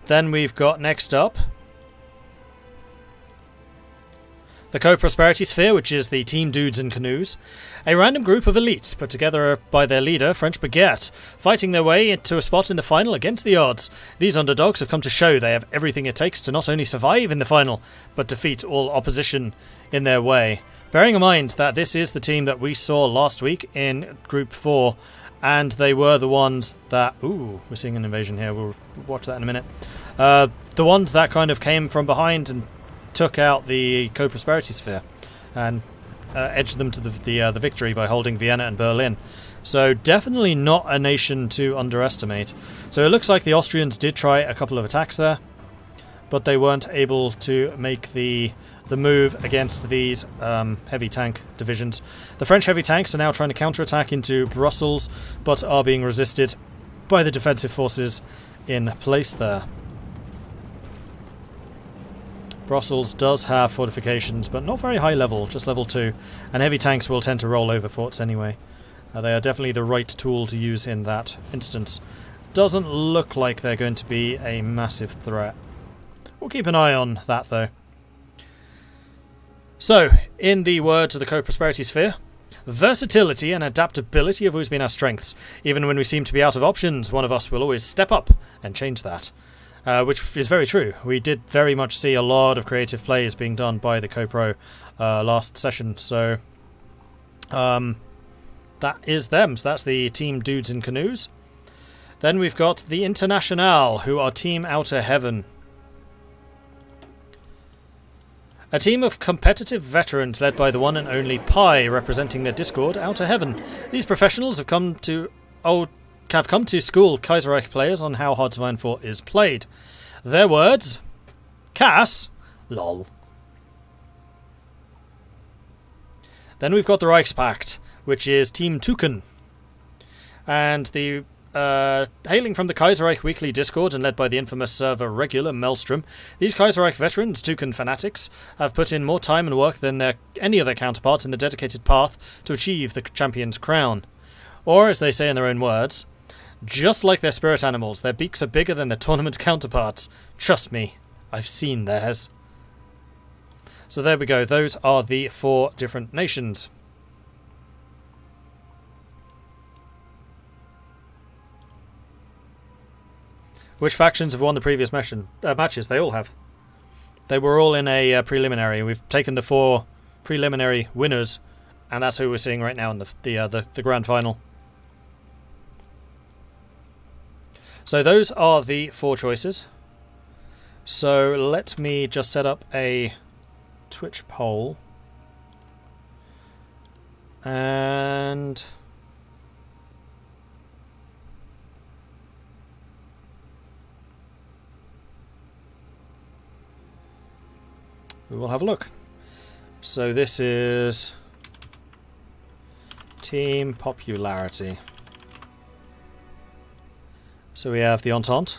Then we've got next up the Co-Prosperity Sphere, which is the Team Dudes in Canoes. A random group of elites put together by their leader, French Baguette, fighting their way into a spot in the final against the odds. These underdogs have come to show they have everything it takes to not only survive in the final, but defeat all opposition in their way. Bearing in mind that this is the team that we saw last week in Group 4, and they were the ones that... Ooh, we're seeing an invasion here, we'll watch that in a minute. The ones that kind of came from behind and took out the Co-Prosperity Sphere and edged them to the victory by holding Vienna and Berlin. So definitely not a nation to underestimate. So it looks like the Austrians did try a couple of attacks there, but they weren't able to make the move against these heavy tank divisions. The French heavy tanks are now trying to counterattack into Brussels, but are being resisted by the defensive forces in place there. Brussels does have fortifications, but not very high level, just level 2, and heavy tanks will tend to roll over forts anyway. They are definitely the right tool to use in that instance. Doesn't look like they're going to be a massive threat. We'll keep an eye on that though. So, in the words of the Co-Prosperity Sphere, versatility and adaptability have always been our strengths. Even when we seem to be out of options, one of us will always step up and change that. Which is very true. We did very much see a lot of creative plays being done by the Co-Pro last session, so that is them. So that's the Team Dudes in Canoes. Then we've got the Internationale, who are Team Outer Heaven. A team of competitive veterans led by the one and only Pi, representing their Discord, Outer Heaven. These professionals have come to school Kaiserreich players on how Hearts of Iron 4 is played. Their words: Cass, lol. Then we've got the Reich's Pact, which is Team Tuken. And the hailing from the Kaiserreich Weekly Discord and led by the infamous server Regular Maelstrom, these Kaiserreich veterans, Tuken fanatics, have put in more time and work than any of their counterparts in the dedicated path to achieve the champion's crown. Or, as they say in their own words, just like their spirit animals, their beaks are bigger than their tournament counterparts. Trust me, I've seen theirs. So there we go, those are the 4 different nations. Which factions have won the previous matches? They all have. They were all in a preliminary. We've taken the 4 preliminary winners, and that's who we're seeing right now in the grand final. So those are the 4 choices. So let me just set up a Twitch poll. And we will have a look. So this is team popularity. So we have the Entente,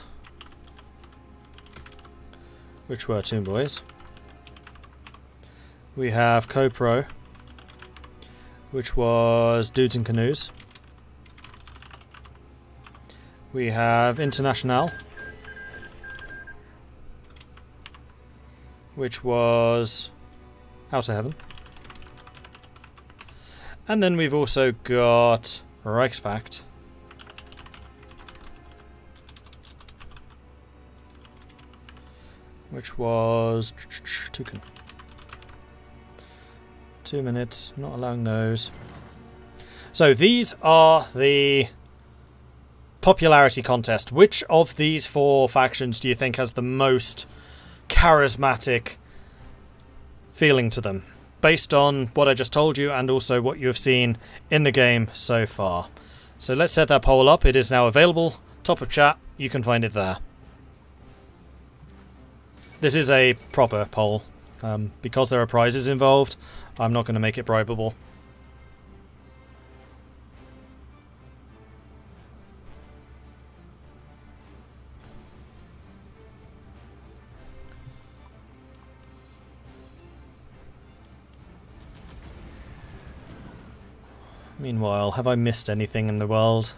which were Toon Boys. We have Co-Pro, which was Dudes in Canoes. We have Internationale, which was Outer Heaven. And then we've also got Reich's Pact, which was Tuken. 2 minutes, not allowing those. So these are the popularity contest. Which of these 4 factions do you think has the most charismatic feeling to them, based on what I just told you and also what you have seen in the game so far? So let's set that poll up. It is now available, top of chat, you can find it there. This is a proper poll. Because there are prizes involved, I'm not going to make it bribable. Meanwhile, have I missed anything in the world?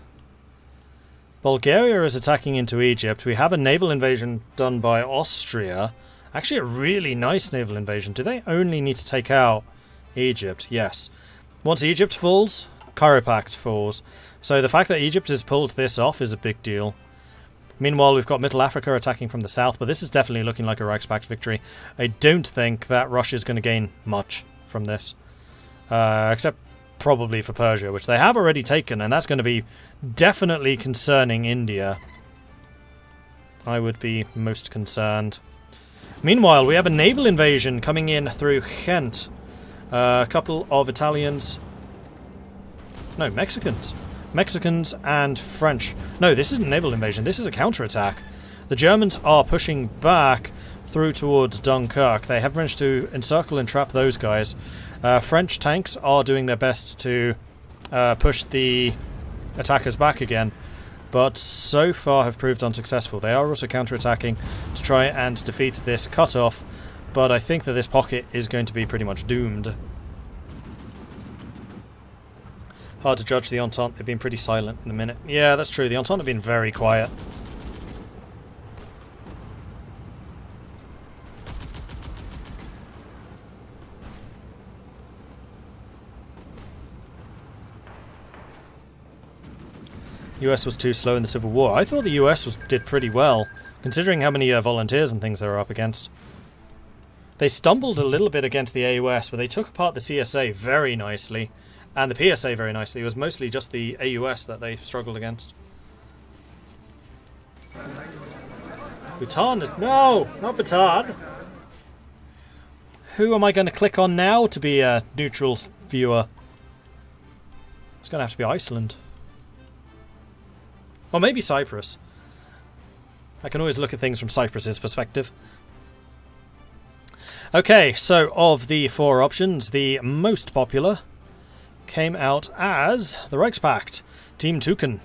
Bulgaria is attacking into Egypt. We have a naval invasion done by Austria. Actually, a really nice naval invasion. Do they only need to take out Egypt? Yes. Once Egypt falls, Pact falls. So the fact that Egypt has pulled this off is a big deal. Meanwhile, we've got Middle Africa attacking from the south, but this is definitely looking like a Reichspact victory. I don't think that Russia is going to gain much from this. Except probably for Persia, which they have already taken, and that's going to be definitely concerning India. I would be most concerned. Meanwhile, we have a naval invasion coming in through Ghent. A couple of Italians. No, Mexicans. Mexicans and French. No, this isn't a naval invasion. This is a counterattack. The Germans are pushing back through towards Dunkirk. They have managed to encircle and trap those guys. French tanks are doing their best to push the attackers back again, but so far have proved unsuccessful. They are also counterattacking to try and defeat this cutoff, but I think that this pocket is going to be pretty much doomed. Hard to judge the Entente. They've been pretty silent in a minute. Yeah, that's true. The Entente have been very quiet. US was too slow in the Civil War. I thought the US did pretty well, considering how many volunteers and things they were up against. They stumbled a little bit against the AUS, but they took apart the CSA very nicely, and the PSA very nicely. It was mostly just the AUS that they struggled against. Bhutan is... No! Not Bhutan! Who am I going to click on now to be a neutral viewer? It's going to have to be Iceland. Or maybe Cyprus. I can always look at things from Cyprus's perspective. Okay, so of the four options, the most popular came out as the Reichspact, Team Tuken.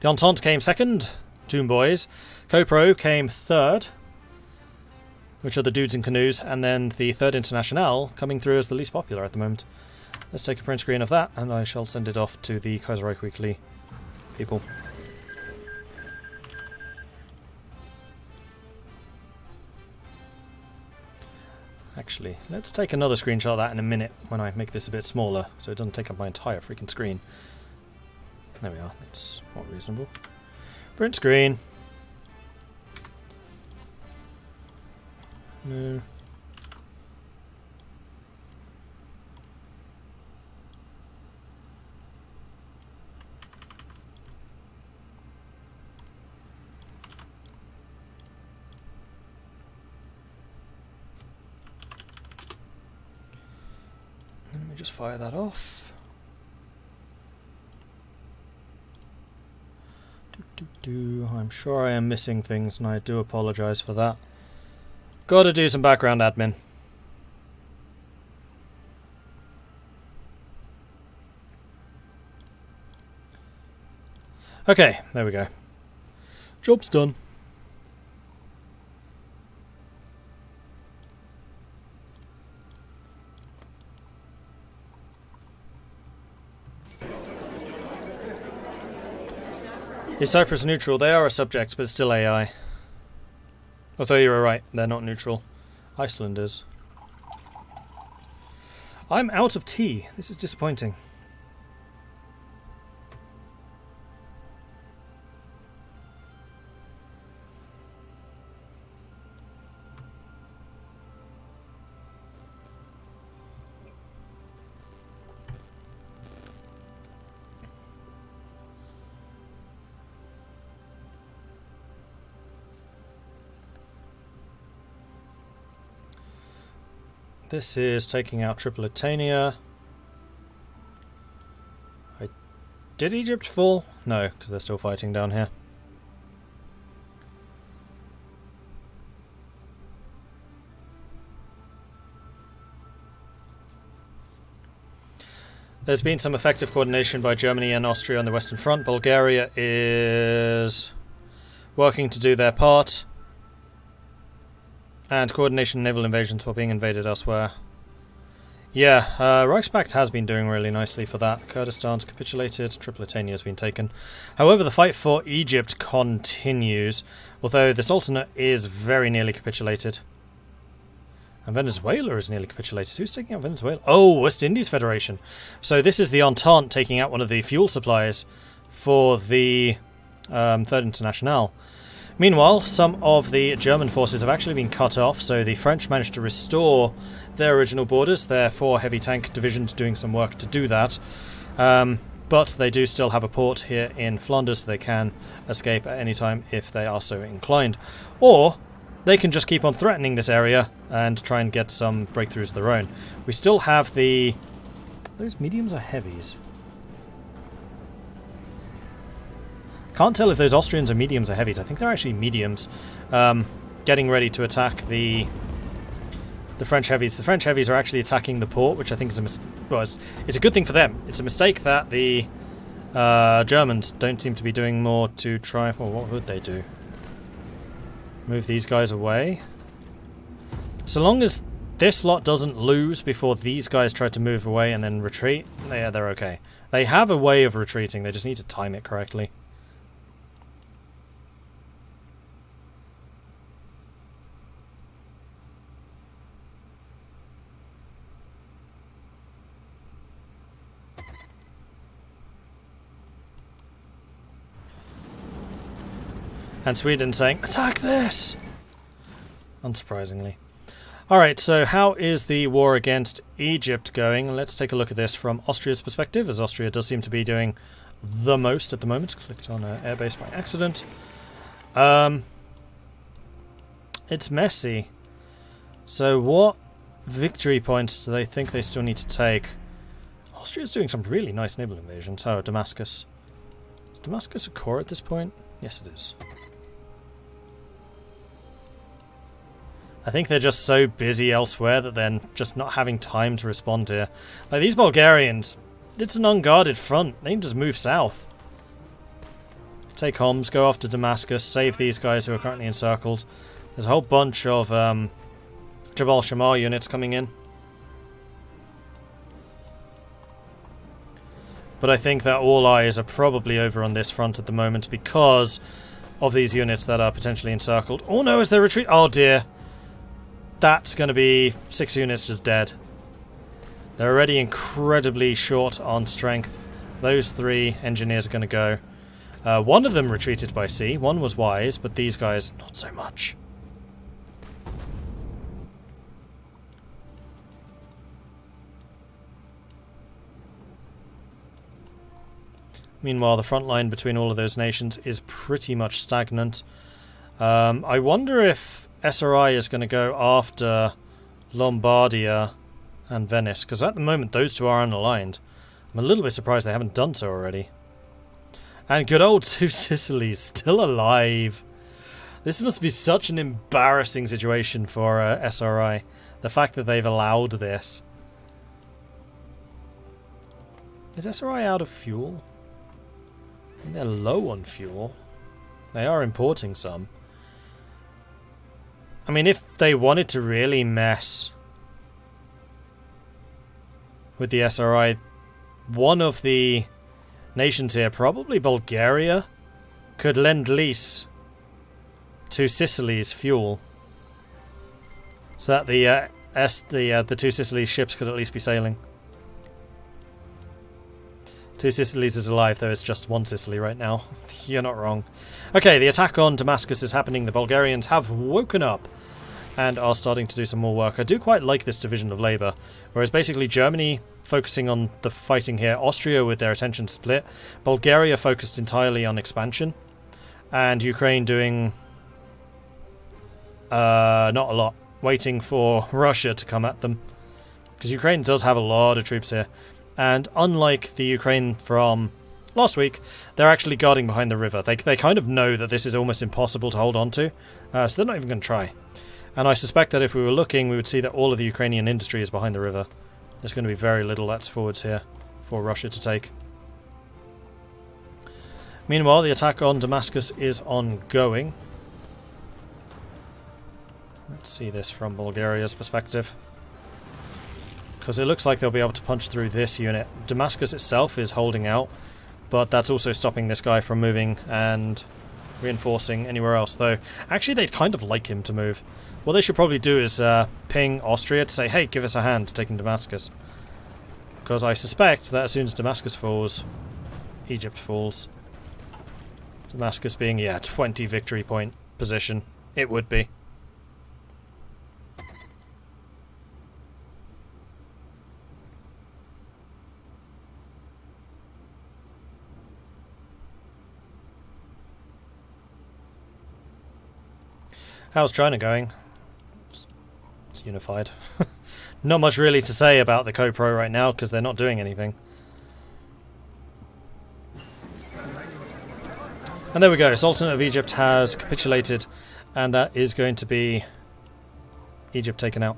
The Entente came second, Toon Boys. CoPro came third, which are the dudes in canoes, and then the Third Internationale coming through as the least popular at the moment. Let's take a print screen of that, and I shall send it off to the Kaiserreich Weekly people. Actually, let's take another screenshot of that in a minute when I make this a bit smaller, so it doesn't take up my entire freaking screen. There we are, that's more reasonable. Print screen. No. Let me just fire that off. I'm sure I am missing things, and I do apologise for that. Gotta do some background admin. Okay, there we go. Job's done. Is Cyprus neutral? They are a subject, but still AI. Although you were right, they're not neutral. Iceland is. I'm out of tea. This is disappointing. This is taking out Tripolitania. Did Egypt fall? No, because they're still fighting down here. There's been some effective coordination by Germany and Austria on the Western Front. Bulgaria is working to do their part. And coordination naval invasions while being invaded elsewhere. Yeah, Reich's Pact has been doing really nicely for that. Kurdistan's capitulated, Tripolitania has been taken. However, the fight for Egypt continues, although the Sultanate is very nearly capitulated. And Venezuela is nearly capitulated. Who's taking out Venezuela? Oh, West Indies Federation. So this is the Entente taking out one of the fuel suppliers for the Third Internationale. Meanwhile, some of the German forces have actually been cut off, so the French managed to restore their original borders. Their 4 heavy tank divisions doing some work to do that. But they do still have a port here in Flanders, so they can escape at any time if they are so inclined. Or they can just keep on threatening this area and try and get some breakthroughs of their own. We still have the... Are those mediums or heavies? Can't tell if those Austrians are mediums or heavies. I think they're actually mediums. Getting ready to attack the French heavies. The French heavies are actually attacking the port, which I think is it's a good thing for them. It's a mistake that the Germans don't seem to be doing more to try... Well, what would they do? Move these guys away? So long as this lot doesn't lose before these guys try to move away and then retreat, yeah, they're okay. They have a way of retreating, they just need to time it correctly. And Sweden saying, attack this! Unsurprisingly. Alright, so how is the war against Egypt going? Let's take a look at this from Austria's perspective, as Austria does seem to be doing the most at the moment. Clicked on an airbase by accident. It's messy. So what victory points do they think they still need to take? Austria's doing some really nice naval invasions. Oh, Damascus. Is Damascus a core at this point? Yes, it is. I think they're just so busy elsewhere that they're just not having time to respond here. Like, these Bulgarians, it's an unguarded front. They can just move south. Take Homs, go off to Damascus, save these guys who are currently encircled. There's a whole bunch of Jabal Shammar units coming in. But I think that all eyes are probably over on this front at the moment because of these units that are potentially encircled. Oh no, is there retreat? Oh dear. That's going to be 6 units just dead. They're already incredibly short on strength. Those 3 engineers are going to go. One of them retreated by sea. One was wise, but these guys, not so much. Meanwhile, the front line between all of those nations is pretty much stagnant. I wonder if SRI is going to go after Lombardia and Venice, because at the moment those two are unaligned. I'm a little bit surprised they haven't done so already. And good old Two Sicilies, still alive. This must be such an embarrassing situation for SRI. The fact that they've allowed this. Is SRI out of fuel? I think they're low on fuel. They are importing some. I mean, if they wanted to really mess with the SRI, one of the nations here, probably Bulgaria, could lend lease to Sicily's fuel, so that the Two Sicilies ships could at least be sailing. Two Sicilies is alive, though it's just one Sicily right now. You're not wrong. Okay, the attack on Damascus is happening. The Bulgarians have woken up and are starting to do some more work. I do quite like this division of labour, whereas basically Germany focusing on the fighting here, Austria with their attention split, Bulgaria focused entirely on expansion, and Ukraine doing not a lot, waiting for Russia to come at them, because Ukraine does have a lot of troops here. And unlike the Ukraine from last week, they're actually guarding behind the river. They kind of know that this is almost impossible to hold on to, so they're not even going to try. And I suspect that if we were looking, we would see that all of the Ukrainian industry is behind the river. There's going to be very little that's forwards here for Russia to take. Meanwhile, the attack on Damascus is ongoing. Let's see this from Bulgaria's perspective. because it looks like they'll be able to punch through this unit. Damascus itself is holding out, but that's also stopping this guy from moving and reinforcing anywhere else, though actually they'd kind of like him to move. What they should probably do is ping Austria to say, hey, give us a hand taking Damascus. Because I suspect that as soon as Damascus falls, Egypt falls. Damascus being, yeah, 20 victory point position. It would be. How's China going? It's unified. Not much really to say about the Co-Pro right now because they're not doing anything. And there we go. Sultan of Egypt has capitulated, and that is going to be Egypt taken out.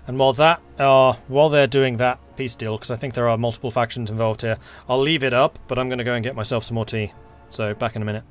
And while they're doing that peace deal, because I think there are multiple factions involved here, I'll leave it up, but I'm going to go and get myself some more tea. So back in a minute.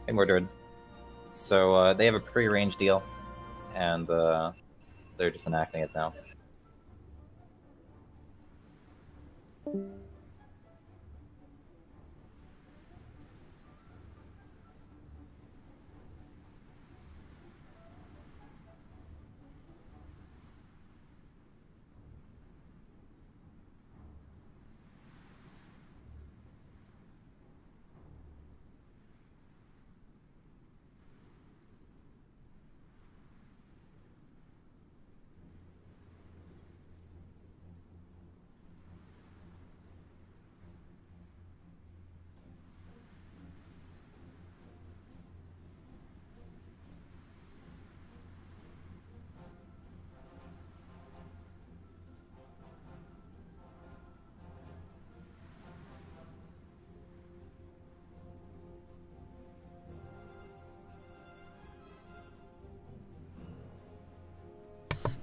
Hey, Mordred. So they have a pre-arranged deal, and they're just enacting it now.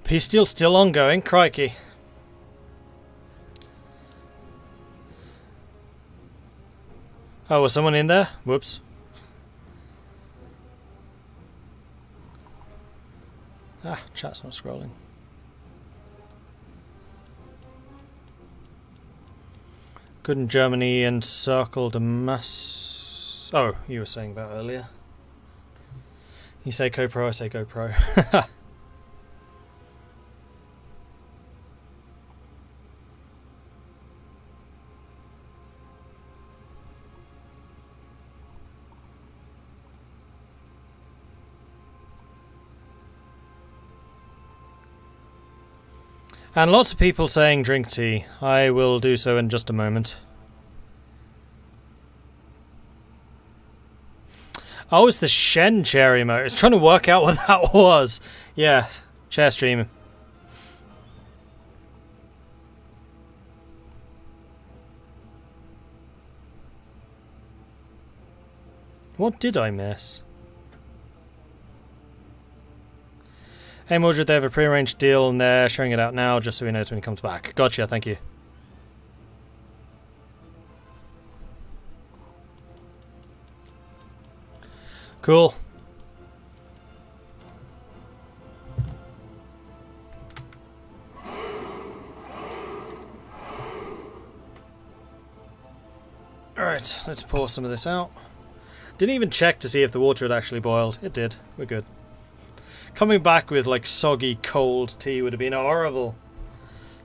Peace deal still ongoing, crikey. Oh, was someone in there? Whoops. Ah, chat's not scrolling. Couldn't Germany encircle Damascus? Oh, you were saying about earlier. You say co-pro, I say GoPro. And lots of people saying drink tea. I will do so in just a moment. Oh, it's the Shen chair emote. I was trying to work out what that was. Yeah, chair streaming. What did I miss? Hey Mordred, they have a pre-arranged deal and they're showing it out now just so he knows when he comes back. Gotcha, thank you. Cool. Alright, let's pour some of this out. Didn't even check to see if the water had actually boiled. It did. We're good. Coming back with like soggy cold tea would have been horrible.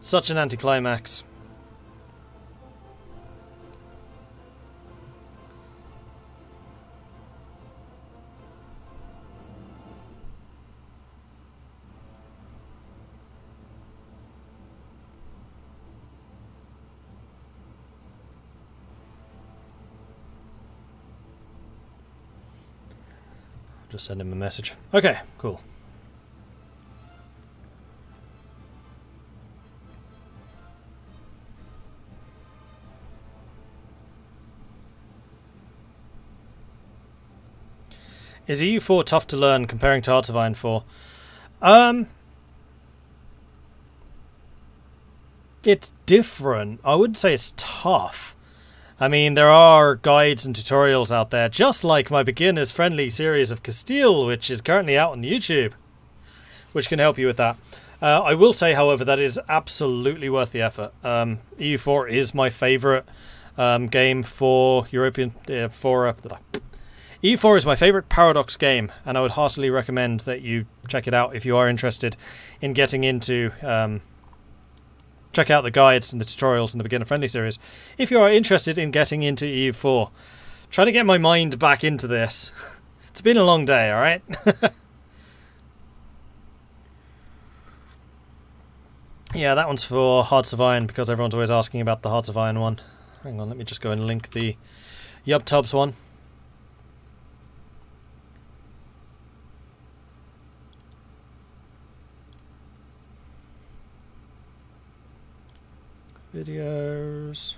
Such an anticlimax. Just send him a message. Okay, cool. Is EU4 tough to learn comparing to Hearts of Iron 4? It's different. I wouldn't say it's tough. I mean, there are guides and tutorials out there, just like my beginner's friendly series of Castile, which is currently out on YouTube, which can help you with that. I will say, however, that it is absolutely worth the effort. EU4 is my favourite game for European... EU4 is my favourite Paradox game, and I would heartily recommend that you check it out if you are interested in getting into... check out the guides and the tutorials in the beginner-friendly series if you are interested in getting into EU4. Trying to get my mind back into this. It's been a long day, alright? Yeah, that one's for Hearts of Iron, because everyone's always asking about the Hearts of Iron one. Hang on, let me just go and link the YubTubs one. Videos.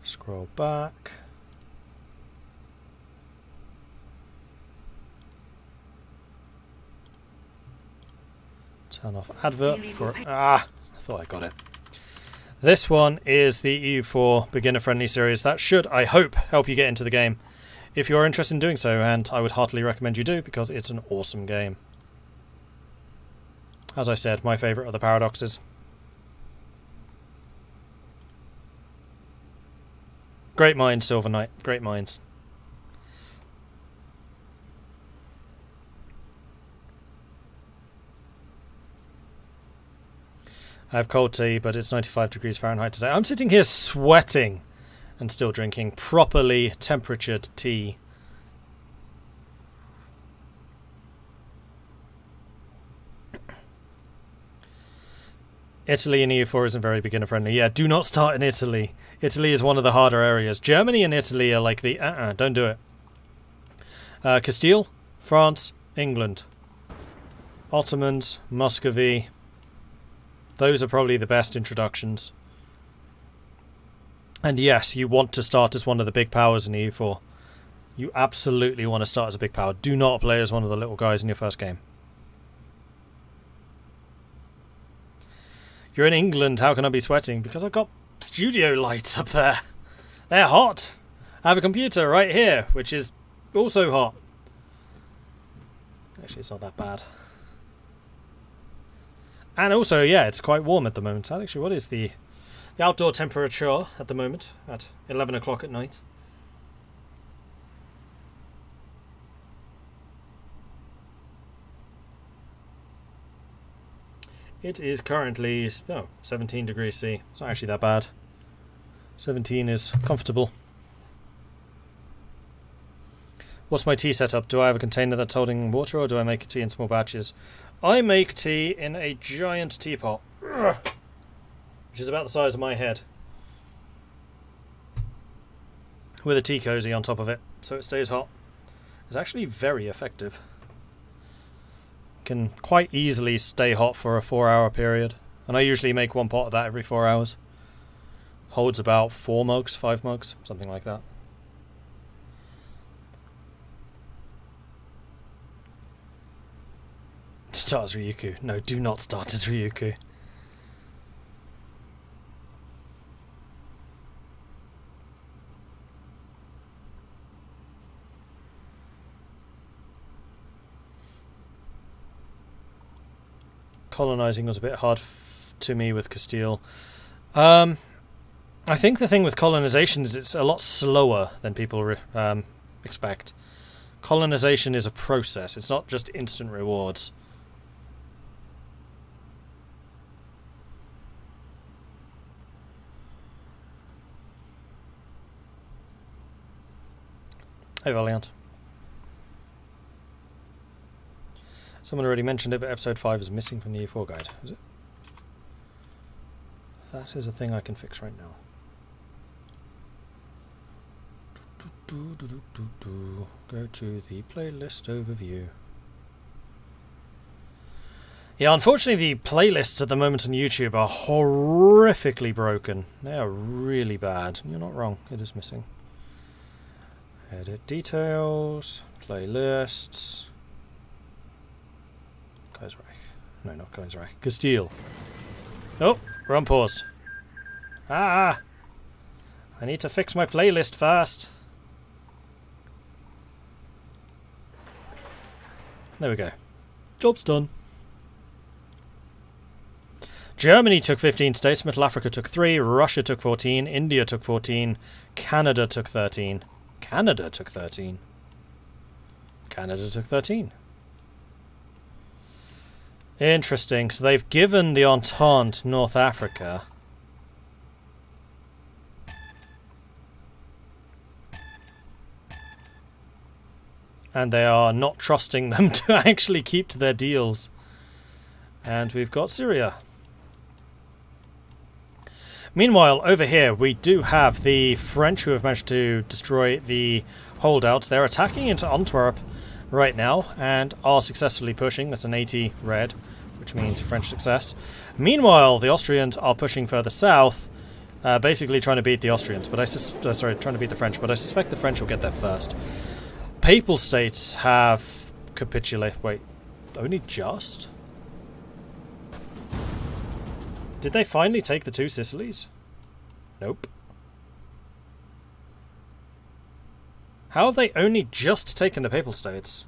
Scroll back. Turn off advert for... I thought I got it. This one is the EU4 beginner-friendly series. That should, I hope, help you get into the game if you're interested in doing so, and I would heartily recommend you do, because it's an awesome game. As I said, my favourite are the Paradoxes. Great minds, Silver Knight. Great minds. I have cold tea, but it's 95 degrees Fahrenheit today. I'm sitting here sweating and still drinking properly temperatured tea. Italy and EU4 isn't very beginner friendly. Yeah, do not start in Italy. Italy is one of the harder areas. Germany and Italy are like the don't do it. Castile, France, England. Ottomans, Muscovy. Those are probably the best introductions. And yes, you want to start as one of the big powers in EU4. You absolutely want to start as a big power. Do not play as one of the little guys in your first game. You're in England, how can I be sweating? Because I've got studio lights up there. They're hot. I have a computer right here, which is also hot. Actually, it's not that bad. And also, yeah, it's quite warm at the moment. Actually, what is the outdoor temperature at the moment at 11 o'clock at night? It is currently 17 degrees C. It's not actually that bad. 17 is comfortable. What's my tea setup? Do I have a container that's holding water, or do I make tea in small batches? I make tea in a giant teapot, which is about the size of my head, with a tea cozy on top of it, so it stays hot. It's actually very effective. Can quite easily stay hot for a 4-hour period, and I usually make one pot of that every 4 hours. Holds about 4 mugs, 5 mugs, something like that. Start as Ryuku. No, do not start as Ryuku. Colonizing was a bit hard to me with Castile. I think the thing with colonization is it's a lot slower than people expect. Colonization is a process. It's not just instant rewards. Hey, Valiant. Someone already mentioned it, but episode 5 is missing from the E4 guide. Is it? That is a thing I can fix right now. Go to the playlist overview. Yeah, unfortunately the playlists at the moment on YouTube are horrifically broken. They are really bad. You're not wrong, it is missing. Edit details, playlists. Kaiserreich. No, not Kaiserreich. Castile. Oh, we're unpaused. Ah! I need to fix my playlist first. There we go. Job's done. Germany took 15 states, Middle Africa took 3, Russia took 14, India took 14, Canada took 13. Canada took 13. Canada took 13. Interesting. So they've given the Entente North Africa. And they are not trusting them to actually keep to their deals. And we've got Syria. Meanwhile, over here, we do have the French who have managed to destroy the holdouts. They're attacking into Antwerp right now and are successfully pushing. That's an 80 red, which means French success. Meanwhile, the Austrians are pushing further south, basically trying to beat the Austrians, but trying to beat the French, but I suspect the French will get there first. Papal states have capitulated. Wait, only just? Did they finally take the 2 Sicilies? Nope. How have they only just taken the Papal States?